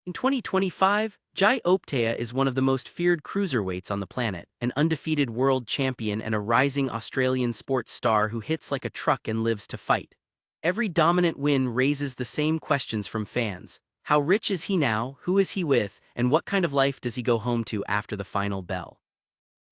In 2025, Jai Opetaia is one of the most feared cruiserweights on the planet, an undefeated world champion and a rising Australian sports star who hits like a truck and lives to fight. Every dominant win raises the same questions from fans. How rich is he now, who is he with, and what kind of life does he go home to after the final bell?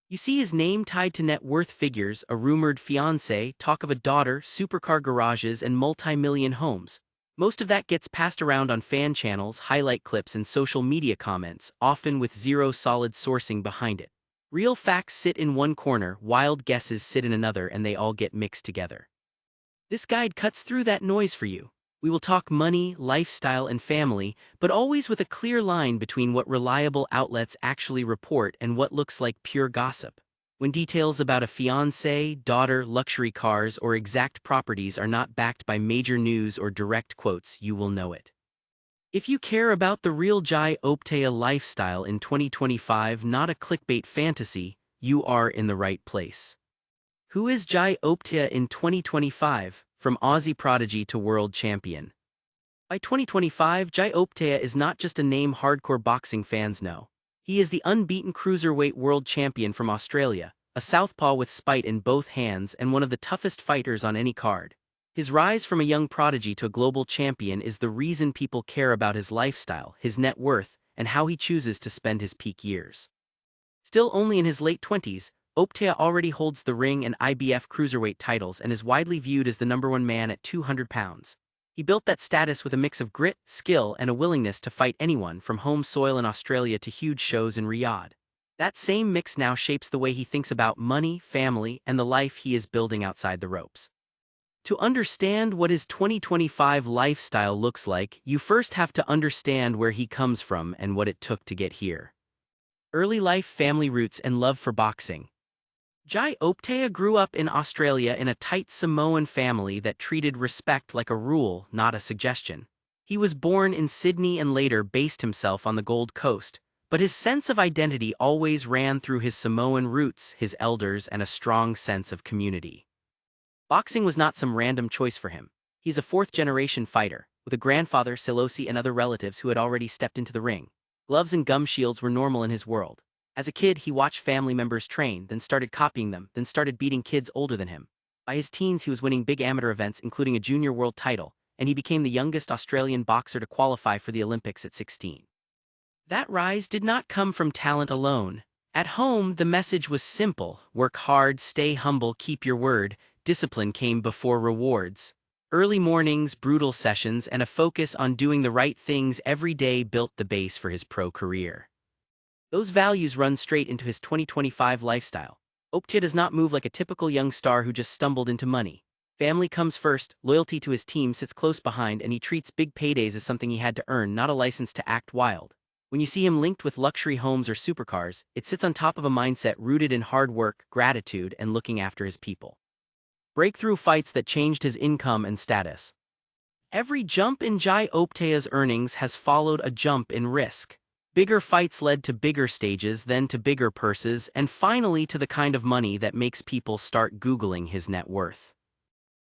You see his name tied to net worth figures, a rumored fiancé, talk of a daughter, supercar garages, and multi-million homes. Most of that gets passed around on fan channels, highlight clips, and social media comments, often with zero solid sourcing behind it. Real facts sit in one corner, wild guesses sit in another, and they all get mixed together. This guide cuts through that noise for you. We will talk money, lifestyle, and family, but always with a clear line between what reliable outlets actually report and what looks like pure gossip. When details about a fiancé, daughter, luxury cars, or exact properties are not backed by major news or direct quotes, you will know it. If you care about the real Jai Opetaia lifestyle in 2025, not a clickbait fantasy, you are in the right place. Who is Jai Opetaia in 2025, from Aussie prodigy to world champion? By 2025, Jai Opetaia is not just a name hardcore boxing fans know. He is the unbeaten cruiserweight world champion from Australia, a southpaw with spite in both hands and one of the toughest fighters on any card. His rise from a young prodigy to a global champion is the reason people care about his lifestyle, his net worth, and how he chooses to spend his peak years. Still only in his late 20s, Opetaia already holds the ring and IBF cruiserweight titles and is widely viewed as the #1 man at 200 pounds. He built that status with a mix of grit, skill, and a willingness to fight anyone from home soil in Australia to huge shows in Riyadh. That same mix now shapes the way he thinks about money, family, and the life he is building outside the ropes. To understand what his 2025 lifestyle looks like, you first have to understand where he comes from and what it took to get here. Early life, family roots, and love for boxing. Jai Opetaia grew up in Australia in a tight Samoan family that treated respect like a rule, not a suggestion. He was born in Sydney and later based himself on the Gold Coast, but his sense of identity always ran through his Samoan roots, his elders, and a strong sense of community. Boxing was not some random choice for him. He's a fourth-generation fighter, with a grandfather, Selosi, and other relatives who had already stepped into the ring. Gloves and gum shields were normal in his world. As a kid, he watched family members train, then started copying them, then started beating kids older than him. By his teens, he was winning big amateur events, including a junior world title, and he became the youngest Australian boxer to qualify for the Olympics at 16. That rise did not come from talent alone. At home, the message was simple: work hard, stay humble, keep your word. Discipline came before rewards. Early mornings, brutal sessions, and a focus on doing the right things every day built the base for his pro career. Those values run straight into his 2025 lifestyle. Opetaia does not move like a typical young star who just stumbled into money. Family comes first, loyalty to his team sits close behind, and he treats big paydays as something he had to earn, not a license to act wild. When you see him linked with luxury homes or supercars, it sits on top of a mindset rooted in hard work, gratitude, and looking after his people. Breakthrough fights that changed his income and status. Every jump in Jai Opetaia's earnings has followed a jump in risk. Bigger fights led to bigger stages, then to bigger purses, and finally to the kind of money that makes people start Googling his net worth.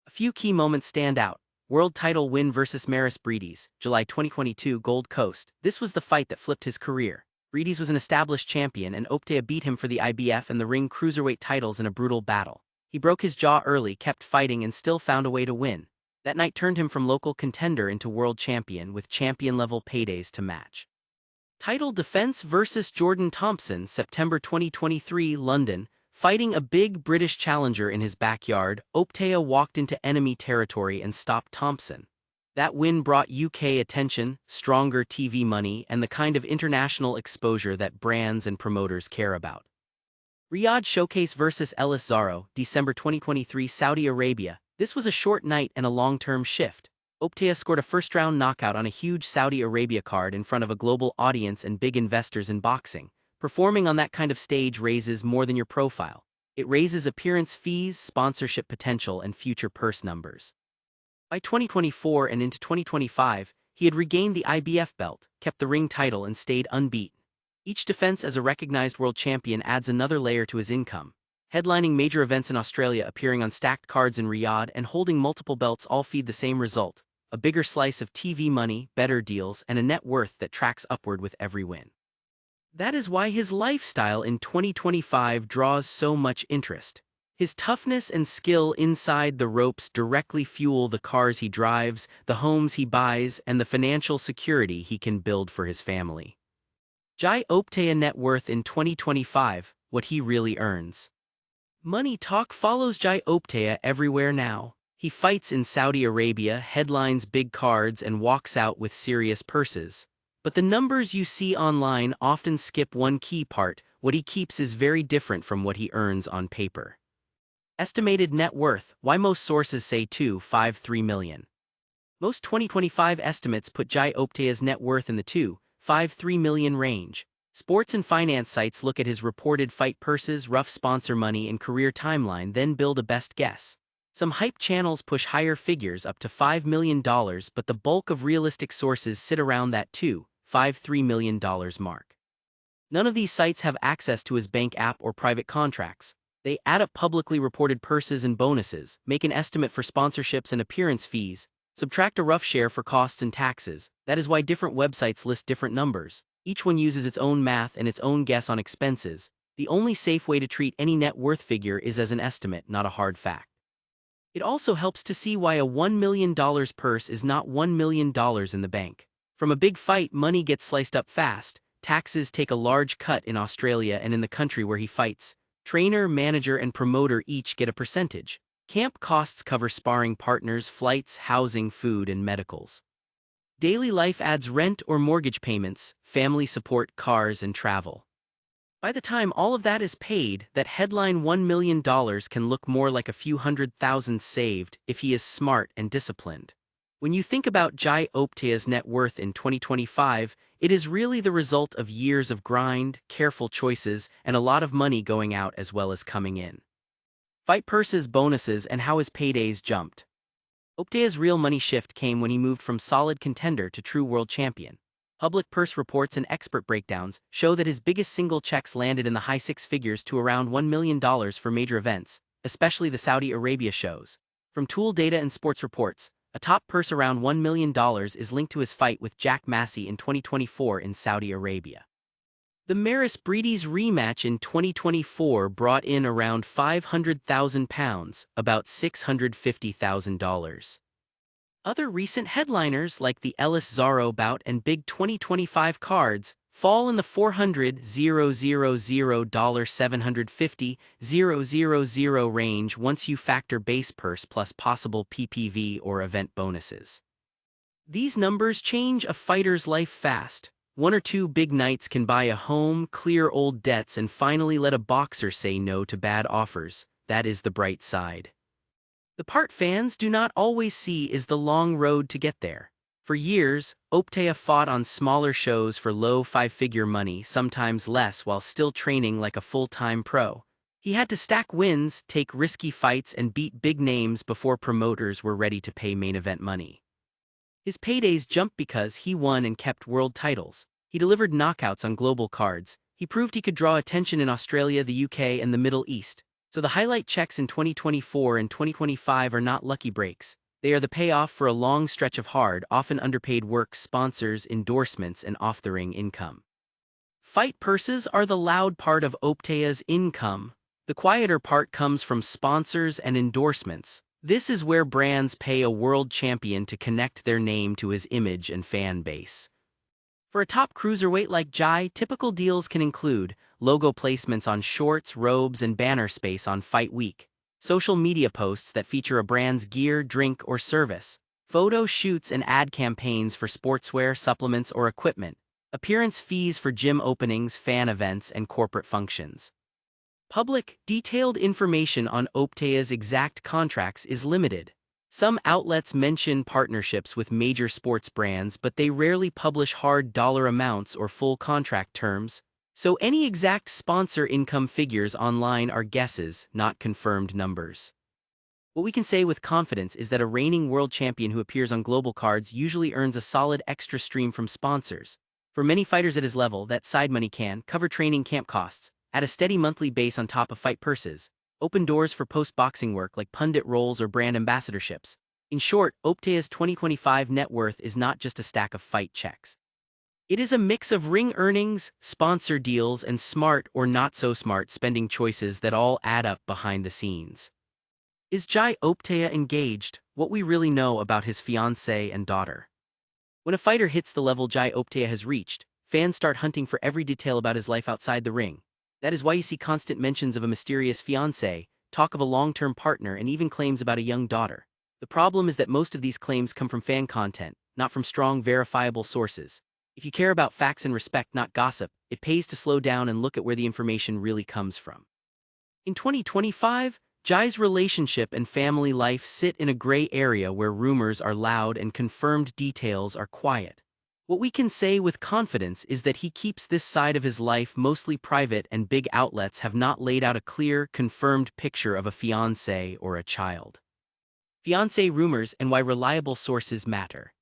A few key moments stand out. World title win versus Maris Breedes, July 2022, Gold Coast. This was the fight that flipped his career. Breedes was an established champion, and Opetaia beat him for the IBF and the ring cruiserweight titles in a brutal battle. He broke his jaw early, kept fighting, and still found a way to win. That night turned him from local contender into world champion, with champion-level paydays to match. Title defense versus Jordan Thompson, September 2023, London. Fighting a big British challenger in his backyard, Opetaia walked into enemy territory and stopped Thompson. That win brought UK attention, stronger TV money, and the kind of international exposure that brands and promoters care about. Riyadh Showcase vs Ellis Zaro, December 2023, Saudi Arabia. This was a short night and a long-term shift. Opetaia scored a first-round knockout on a huge Saudi Arabia card in front of a global audience and big investors in boxing. Performing on that kind of stage raises more than your profile. It raises appearance fees, sponsorship potential, and future purse numbers. By 2024 and into 2025, he had regained the IBF belt, kept the ring title, and stayed unbeaten. Each defense as a recognized world champion adds another layer to his income. Headlining major events in Australia, appearing on stacked cards in Riyadh, and holding multiple belts all feed the same result: a bigger slice of TV money, better deals, and a net worth that tracks upward with every win. That is why his lifestyle in 2025 draws so much interest. His toughness and skill inside the ropes directly fuel the cars he drives, the homes he buys, and the financial security he can build for his family. Jai Opetaia net worth in 2025, what he really earns. Money talk follows Jai Opetaia everywhere now. He fights in Saudi Arabia, headlines big cards, and walks out with serious purses. But the numbers you see online often skip one key part. What he keeps is very different from what he earns on paper. Estimated net worth, why most sources say 2.53 million. Most 2025 estimates put Jai Opetaia's net worth in the 2.53 million range. Sports and finance sites look at his reported fight purses, rough sponsor money, and career timeline, then build a best guess. Some hype channels push higher figures up to $5 million, but the bulk of realistic sources sit around that $2.53 million mark. None of these sites have access to his bank app or private contracts. They add up publicly reported purses and bonuses, make an estimate for sponsorships and appearance fees, subtract a rough share for costs and taxes. That is why different websites list different numbers. Each one uses its own math and its own guess on expenses. The only safe way to treat any net worth figure is as an estimate, not a hard fact. It also helps to see why a $1 million purse is not $1 million in the bank. From a big fight, money gets sliced up fast. Taxes take a large cut in Australia and in the country where he fights. Trainer, manager, and promoter each get a percentage. Camp costs cover sparring partners, flights, housing, food, and medicals. Daily life adds rent or mortgage payments, family support, cars, and travel. By the time all of that is paid, that headline $1 million can look more like a few $100,000 saved if he is smart and disciplined. When you think about Jai Opetaia's net worth in 2025, it is really the result of years of grind, careful choices, and a lot of money going out as well as coming in. Fight purses, bonuses, and how his paydays jumped. Opetaia's real money shift came when he moved from solid contender to true world champion. Public purse reports and expert breakdowns show that his biggest single checks landed in the high six figures to around $1 million for major events, especially the Saudi Arabia shows. From Tool data and sports reports, a top purse around $1 million is linked to his fight with Jack Massey in 2024 in Saudi Arabia. The Maris Breedy's rematch in 2024 brought in around £500,000, about $650,000. Other recent headliners like the Ellis Zaro bout and big 2025 cards fall in the $400,000 $750,000 range once you factor base purse plus possible PPV or event bonuses. These numbers change a fighter's life fast. One or two big nights can buy a home, clear old debts, and finally let a boxer say no to bad offers. That is the bright side. The part fans do not always see is the long road to get there. For years, Opetaia fought on smaller shows for low five-figure money, sometimes less, while still training like a full-time pro. He had to stack wins, take risky fights, and beat big names before promoters were ready to pay main event money. His paydays jumped because he won and kept world titles. He delivered knockouts on global cards. He proved he could draw attention in Australia, the UK, and the Middle East. So the highlight checks in 2024 and 2025 are not lucky breaks. They are the payoff for a long stretch of hard, often underpaid work, sponsors, endorsements, and off-the-ring income. Fight purses are the loud part of Opetaia's income. The quieter part comes from sponsors and endorsements. This is where brands pay a world champion to connect their name to his image and fan base. For a top cruiserweight like Jai, typical deals can include logo placements on shorts, robes, and banner space on fight week, social media posts that feature a brand's gear, drink, or service, photo shoots and ad campaigns for sportswear, supplements, or equipment, appearance fees for gym openings, fan events, and corporate functions. Public, detailed information on Opetaia's exact contracts is limited. Some outlets mention partnerships with major sports brands, but they rarely publish hard dollar amounts or full contract terms, so any exact sponsor income figures online are guesses, not confirmed numbers. What we can say with confidence is that a reigning world champion who appears on global cards usually earns a solid extra stream from sponsors. For many fighters at his level, that side money can cover training camp costs, at a steady monthly base on top of fight purses, open doors for post-boxing work like pundit roles or brand ambassadorships. In short, Opetaia's 2025 net worth is not just a stack of fight checks. It is a mix of ring earnings, sponsor deals, and smart or not so smart spending choices that all add up behind the scenes. Is Jai Opetaia engaged? What we really know about his fiancée and daughter. When a fighter hits the level Jai Opetaia has reached, fans start hunting for every detail about his life outside the ring. That is why you see constant mentions of a mysterious fiancée, talk of a long-term partner, and even claims about a young daughter. The problem is that most of these claims come from fan content, not from strong, verifiable sources. If you care about facts and respect, not gossip, it pays to slow down and look at where the information really comes from. In 2025, Jai's relationship and family life sit in a gray area where rumors are loud and confirmed details are quiet. What we can say with confidence is that he keeps this side of his life mostly private, and big outlets have not laid out a clear, confirmed picture of a fiancé or a child. Fiancé rumors and why reliable sources matter.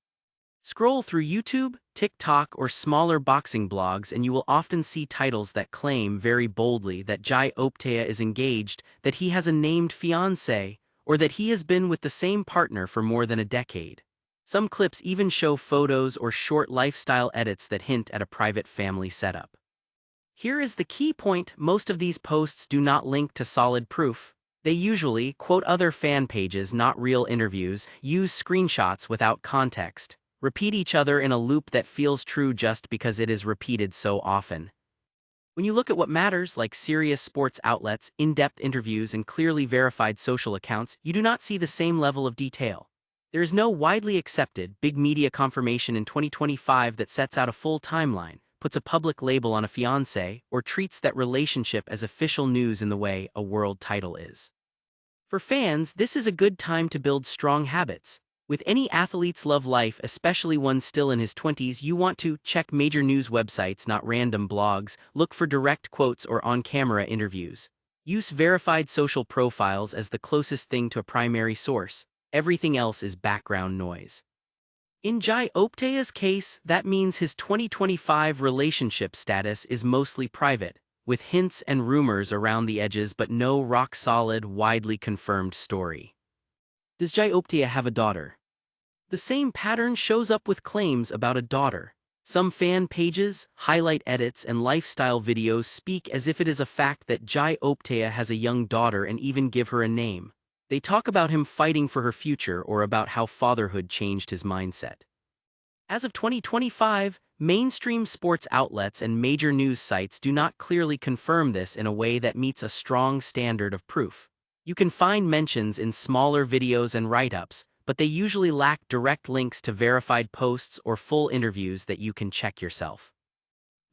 Scroll through YouTube, TikTok, or smaller boxing blogs and you will often see titles that claim very boldly that Jai Opetaia is engaged, that he has a named fiancée, or that he has been with the same partner for more than a decade. Some clips even show photos or short lifestyle edits that hint at a private family setup. Here is the key point: most of these posts do not link to solid proof. They usually quote other fan pages, not real interviews, use screenshots without context, repeat each other in a loop that feels true just because it is repeated so often. When you look at what matters, like serious sports outlets, in-depth interviews, and clearly verified social accounts, you do not see the same level of detail. There is no widely accepted, big media confirmation in 2025 that sets out a full timeline, puts a public label on a fiancé, or treats that relationship as official news in the way a world title is. For fans, this is a good time to build strong habits. With any athlete's love life, especially one still in his 20s, you want to check major news websites, not random blogs, look for direct quotes or on-camera interviews. Use verified social profiles as the closest thing to a primary source. Everything else is background noise. In Jai Opetaia's case, that means his 2025 relationship status is mostly private, with hints and rumors around the edges but no rock-solid, widely confirmed story. Does Jai Opetaia have a daughter? The same pattern shows up with claims about a daughter. Some fan pages, highlight edits, and lifestyle videos speak as if it is a fact that Jai Opetaia has a young daughter and even give her a name. They talk about him fighting for her future or about how fatherhood changed his mindset. As of 2025, mainstream sports outlets and major news sites do not clearly confirm this in a way that meets a strong standard of proof. You can find mentions in smaller videos and write-ups, but they usually lack direct links to verified posts or full interviews that you can check yourself.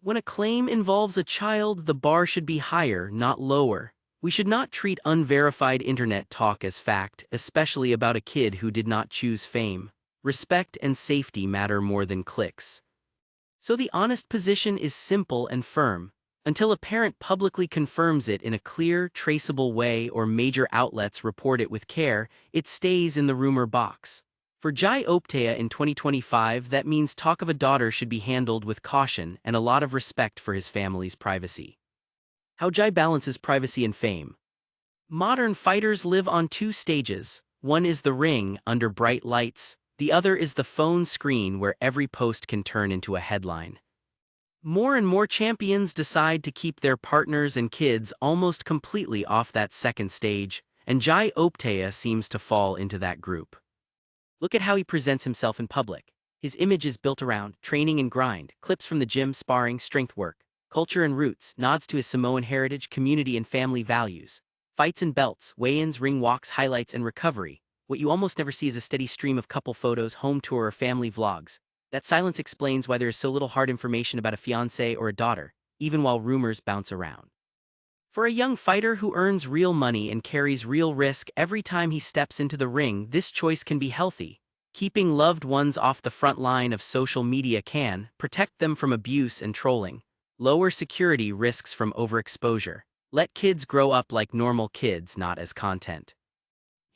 When a claim involves a child, the bar should be higher, not lower. We should not treat unverified internet talk as fact, especially about a kid who did not choose fame. Respect and safety matter more than clicks. So the honest position is simple and firm. Until a parent publicly confirms it in a clear, traceable way or major outlets report it with care, it stays in the rumor box. For Jai Opetaia in 2025, that means talk of a daughter should be handled with caution and a lot of respect for his family's privacy. How Jai balances privacy and fame. Modern fighters live on two stages. One is the ring, under bright lights. The other is the phone screen, where every post can turn into a headline. More and more champions decide to keep their partners and kids almost completely off that second stage, and Jai Opetaia seems to fall into that group. Look at how he presents himself in public. His image is built around training and grind, clips from the gym, sparring, strength work, culture and roots, nods to his Samoan heritage, community and family values, fights and belts, weigh-ins, ring walks, highlights and recovery. What you almost never see is a steady stream of couple photos, home tour or family vlogs. That silence explains why there is so little hard information about a fiancé or a daughter, even while rumors bounce around. For a young fighter who earns real money and carries real risk every time he steps into the ring, this choice can be healthy. Keeping loved ones off the front line of social media can protect them from abuse and trolling, lower security risks from overexposure, let kids grow up like normal kids, not as content.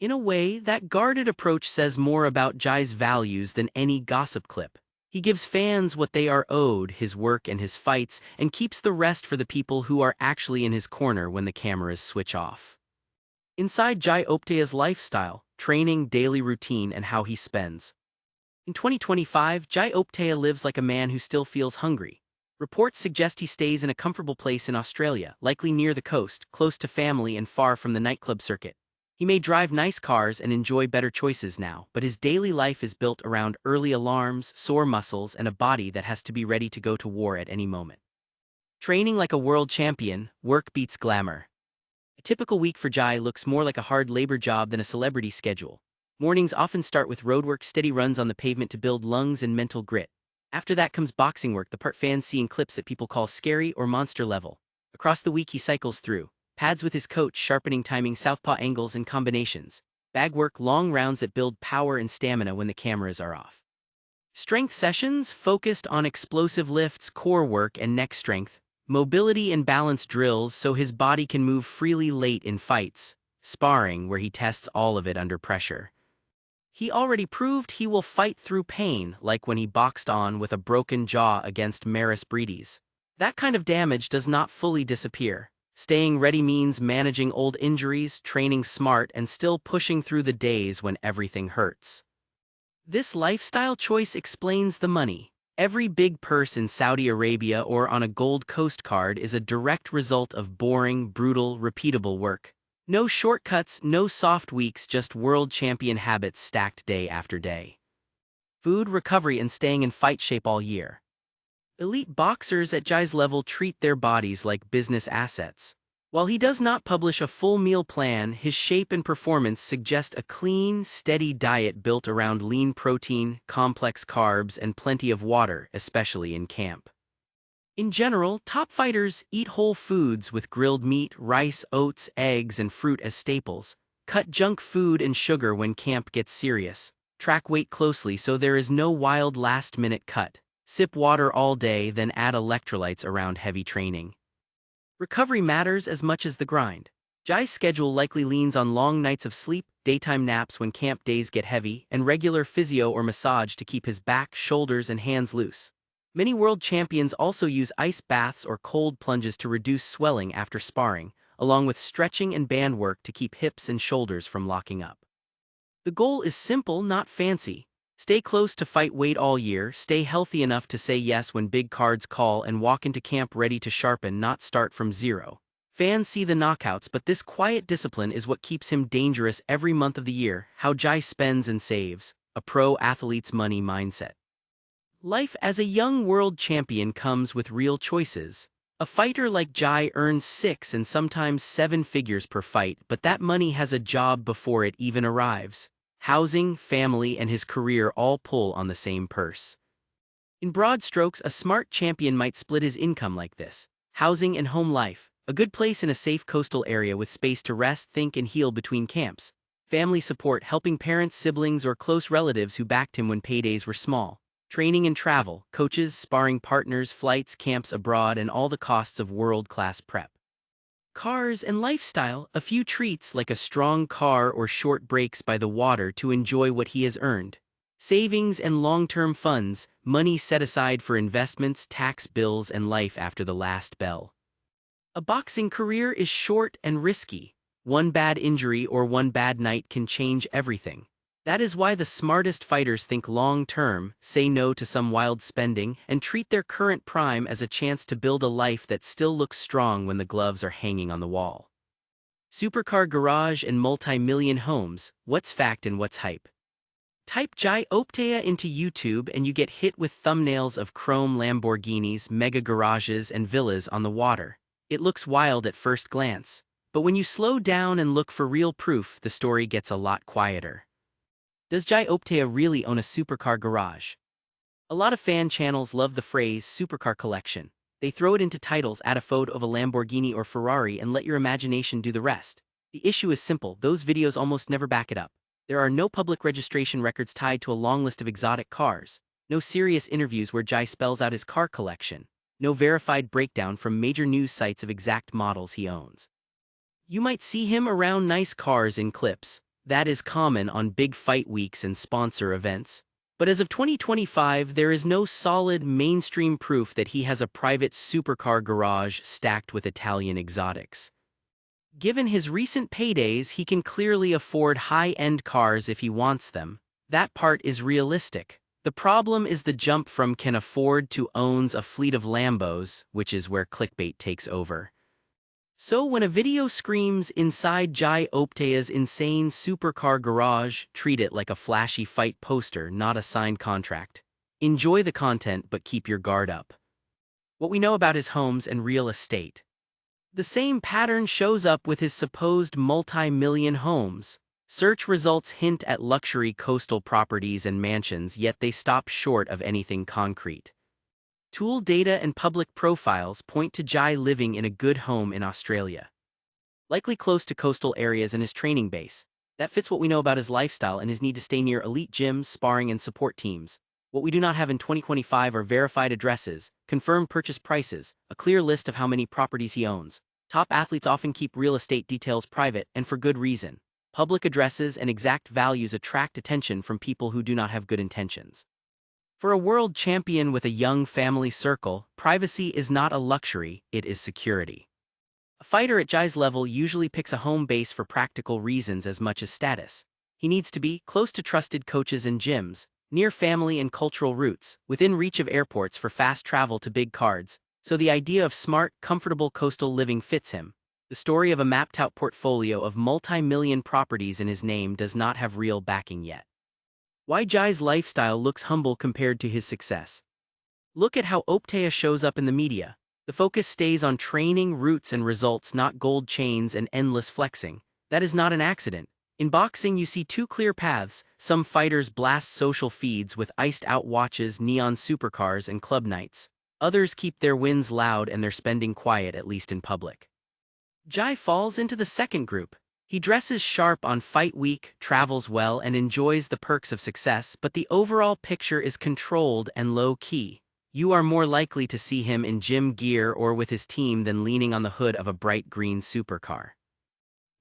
In a way, that guarded approach says more about Jai's values than any gossip clip. He gives fans what they are owed, his work and his fights, and keeps the rest for the people who are actually in his corner when the cameras switch off. Inside Jai Opetaia's lifestyle, training, daily routine, and how he spends. In 2025, Jai Opetaia lives like a man who still feels hungry. Reports suggest he stays in a comfortable place in Australia, likely near the coast, close to family and far from the nightclub circuit. He may drive nice cars and enjoy better choices now, but his daily life is built around early alarms, sore muscles, and a body that has to be ready to go to war at any moment. Training like a world champion, work beats glamour. A typical week for Jai looks more like a hard labor job than a celebrity schedule. Mornings often start with roadwork, steady runs on the pavement to build lungs and mental grit. After that comes boxing work, the part fans see in clips that people call scary or monster level. Across the week he cycles through pads with his coach, sharpening timing, southpaw angles and combinations. Bag work, long rounds that build power and stamina when the cameras are off. Strength sessions focused on explosive lifts, core work and neck strength. Mobility and balance drills so his body can move freely late in fights. Sparring, where he tests all of it under pressure. He already proved he will fight through pain, like when he boxed on with a broken jaw against Maris Breedes. That kind of damage does not fully disappear. Staying ready means managing old injuries, training smart, and still pushing through the days when everything hurts. This lifestyle choice explains the money. Every big purse in Saudi Arabia or on a Gold Coast card is a direct result of boring, brutal, repeatable work. No shortcuts, no soft weeks, just world champion habits stacked day after day. Food, recovery, and staying in fight shape all year. Elite boxers at Jai's level treat their bodies like business assets. While he does not publish a full meal plan, his shape and performance suggest a clean, steady diet built around lean protein, complex carbs, and plenty of water, especially in camp. In general, top fighters eat whole foods with grilled meat, rice, oats, eggs, and fruit as staples. Cut junk food and sugar when camp gets serious. Track weight closely so there is no wild last-minute cut. Sip water all day, then add electrolytes around heavy training. Recovery matters as much as the grind. Jai's schedule likely leans on long nights of sleep, daytime naps when camp days get heavy, and regular physio or massage to keep his back, shoulders, and hands loose. Many world champions also use ice baths or cold plunges to reduce swelling after sparring, along with stretching and band work to keep hips and shoulders from locking up. The goal is simple, not fancy. Stay close to fight weight all year, stay healthy enough to say yes when big cards call, and walk into camp ready to sharpen, not start from zero. Fans see the knockouts, but this quiet discipline is what keeps him dangerous every month of the year. How Jai spends and saves. A pro athlete's money mindset. Life as a young world champion comes with real choices. A fighter like Jai earns 6 and sometimes 7 figures per fight, but that money has a job before it even arrives. Housing, family, and his career all pull on the same purse. In broad strokes, a smart champion might split his income like this. Housing and home life. A good place in a safe coastal area with space to rest, think, and heal between camps. Family support, helping parents, siblings, or close relatives who backed him when paydays were small. Training and travel, coaches, sparring partners, flights, camps abroad, and all the costs of world-class prep. Cars and lifestyle, a few treats like a strong car or short breaks by the water to enjoy what he has earned. Savings and long-term funds, money set aside for investments, tax bills, and life after the last bell. A boxing career is short and risky. One bad injury or one bad night can change everything. That is why the smartest fighters think long-term, say no to some wild spending, and treat their current prime as a chance to build a life that still looks strong when the gloves are hanging on the wall. Supercar garage and multi-million homes, what's fact and what's hype? Type Jai Opetaia into YouTube and you get hit with thumbnails of chrome Lamborghinis, mega garages, and villas on the water. It looks wild at first glance, but when you slow down and look for real proof, the story gets a lot quieter. Does Jai Opetaia really own a supercar garage? A lot of fan channels love the phrase supercar collection. They throw it into titles, add a photo of a Lamborghini or Ferrari, and let your imagination do the rest. The issue is simple, those videos almost never back it up. There are no public registration records tied to a long list of exotic cars, no serious interviews where Jai spells out his car collection, no verified breakdown from major news sites of exact models he owns. You might see him around nice cars in clips. That is common on big fight weeks and sponsor events. But as of 2025, there is no solid mainstream proof that he has a private supercar garage stacked with Italian exotics. Given his recent paydays, he can clearly afford high-end cars if he wants them. That part is realistic. The problem is the jump from can afford to owns a fleet of Lambos, which is where clickbait takes over. So when a video screams inside Jai Opetaia's insane supercar garage, treat it like a flashy fight poster, not a signed contract. Enjoy the content but keep your guard up. What we know about his homes and real estate. The same pattern shows up with his supposed multi-million homes. Search results hint at luxury coastal properties and mansions, yet they stop short of anything concrete. Tool data and public profiles point to Jai living in a good home in Australia. Likely close to coastal areas and his training base. That fits what we know about his lifestyle and his need to stay near elite gyms, sparring and support teams. What we do not have in 2025 are verified addresses, confirmed purchase prices, a clear list of how many properties he owns. Top athletes often keep real estate details private, and for good reason. Public addresses and exact values attract attention from people who do not have good intentions. For a world champion with a young family circle, privacy is not a luxury, it is security. A fighter at Jai's level usually picks a home base for practical reasons as much as status. He needs to be close to trusted coaches and gyms, near family and cultural roots, within reach of airports for fast travel to big cards, so the idea of smart, comfortable coastal living fits him. The story of a mapped-out portfolio of multi-million properties in his name does not have real backing yet. Why Jai's lifestyle looks humble compared to his success. Look at how Opetaia shows up in the media. The focus stays on training, roots and results, not gold chains and endless flexing. That is not an accident. In boxing you see two clear paths. Some fighters blast social feeds with iced-out watches, neon supercars and club nights. Others keep their wins loud and their spending quiet, at least in public. Jai falls into the second group. He dresses sharp on fight week, travels well and enjoys the perks of success, but the overall picture is controlled and low-key. You are more likely to see him in gym gear or with his team than leaning on the hood of a bright green supercar.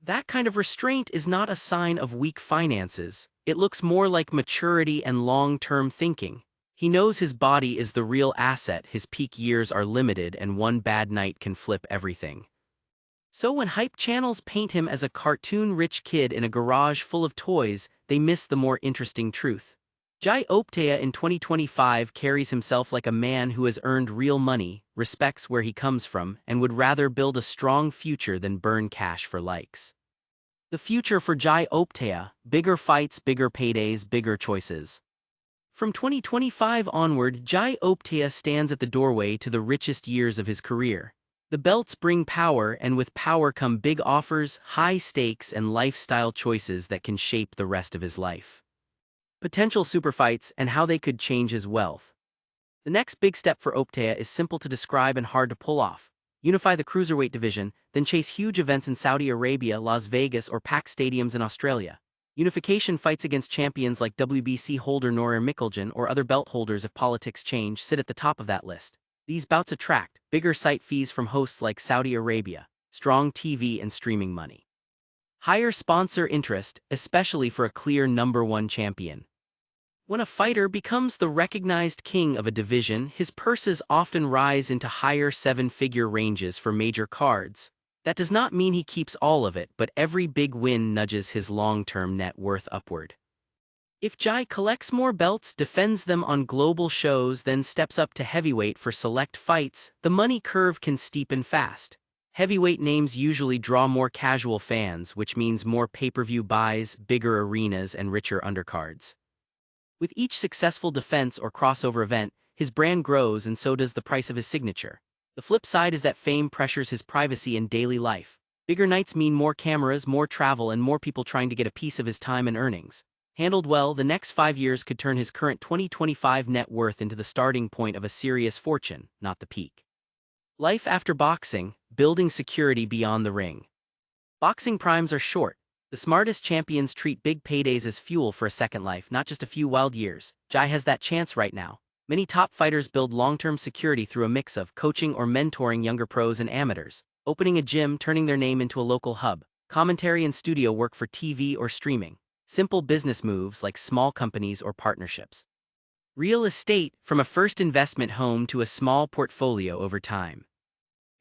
That kind of restraint is not a sign of weak finances. It looks more like maturity and long-term thinking. He knows his body is the real asset, his peak years are limited, and one bad night can flip everything. So when hype channels paint him as a cartoon-rich kid in a garage full of toys, they miss the more interesting truth. Jai Opetaia in 2025 carries himself like a man who has earned real money, respects where he comes from, and would rather build a strong future than burn cash for likes. The future for Jai Opetaia: bigger fights, bigger paydays, bigger choices. From 2025 onward, Jai Opetaia stands at the doorway to the richest years of his career. The belts bring power, and with power come big offers, high stakes, and lifestyle choices that can shape the rest of his life. Potential superfights and how they could change his wealth. The next big step for Opetaia is simple to describe and hard to pull off. Unify the cruiserweight division, then chase huge events in Saudi Arabia, Las Vegas, or packed stadiums in Australia. Unification fights against champions like WBC holder Norir Mikkeljan or other belt holders. If politics change, sit at the top of that list. These bouts attract bigger site fees from hosts like Saudi Arabia, strong TV and streaming money. Higher sponsor interest, especially for a clear #1 champion. When a fighter becomes the recognized king of a division, his purses often rise into higher seven-figure ranges for major cards. That does not mean he keeps all of it, but every big win nudges his long-term net worth upward. If Jai collects more belts, defends them on global shows, then steps up to heavyweight for select fights, the money curve can steepen fast. Heavyweight names usually draw more casual fans, which means more pay-per-view buys, bigger arenas, and richer undercards. With each successful defense or crossover event, his brand grows and so does the price of his signature. The flip side is that fame pressures his privacy and daily life. Bigger nights mean more cameras, more travel, and more people trying to get a piece of his time and earnings. Handled well, the next 5 years could turn his current 2025 net worth into the starting point of a serious fortune, not the peak. Life after boxing, building security beyond the ring. Boxing primes are short. The smartest champions treat big paydays as fuel for a second life, not just a few wild years. Jai has that chance right now. Many top fighters build long-term security through a mix of coaching or mentoring younger pros and amateurs, opening a gym, turning their name into a local hub, commentary and studio work for TV or streaming, simple business moves like small companies or partnerships. Real estate, from a first investment home to a small portfolio over time.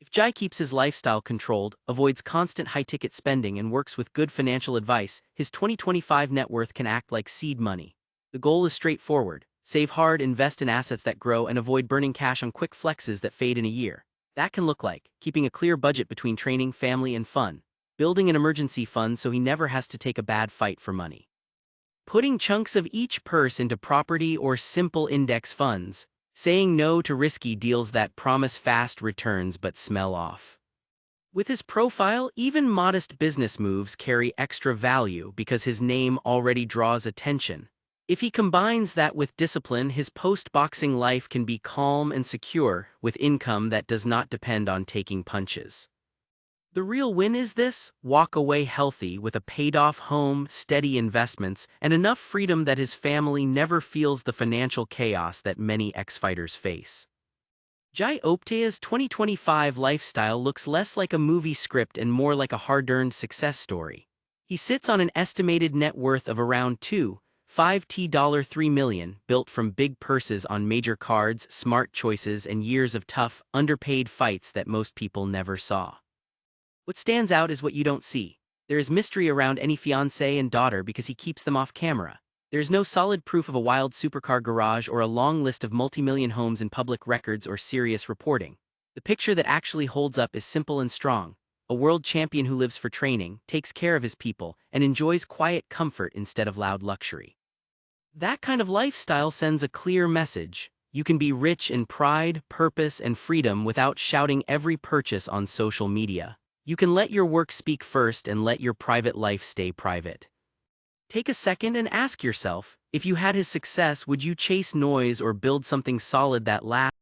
If Jai keeps his lifestyle controlled, avoids constant high-ticket spending and works with good financial advice, his 2025 net worth can act like seed money. The goal is straightforward: save hard, invest in assets that grow, and avoid burning cash on quick flexes that fade in a year. That can look like keeping a clear budget between training, family, and fun, building an emergency fund so he never has to take a bad fight for money, putting chunks of each purse into property or simple index funds, saying no to risky deals that promise fast returns but smell off. With his profile, even modest business moves carry extra value because his name already draws attention. If he combines that with discipline, his post-boxing life can be calm and secure, with income that does not depend on taking punches. The real win is this: walk away healthy with a paid-off home, steady investments, and enough freedom that his family never feels the financial chaos that many ex-fighters face. Jai Opetaia's 2025 lifestyle looks less like a movie script and more like a hard-earned success story. He sits on an estimated net worth of around $2.5 million, built from big purses on major cards, smart choices, and years of tough, underpaid fights that most people never saw. What stands out is what you don't see. There is mystery around any fiancé and daughter because he keeps them off camera. There is no solid proof of a wild supercar garage or a long list of multi-million homes in public records or serious reporting. The picture that actually holds up is simple and strong: a world champion who lives for training, takes care of his people, and enjoys quiet comfort instead of loud luxury. That kind of lifestyle sends a clear message: you can be rich in pride, purpose, and freedom without shouting every purchase on social media. You can let your work speak first and let your private life stay private. Take a second and ask yourself, if you had his success, would you chase noise or build something solid that lasts?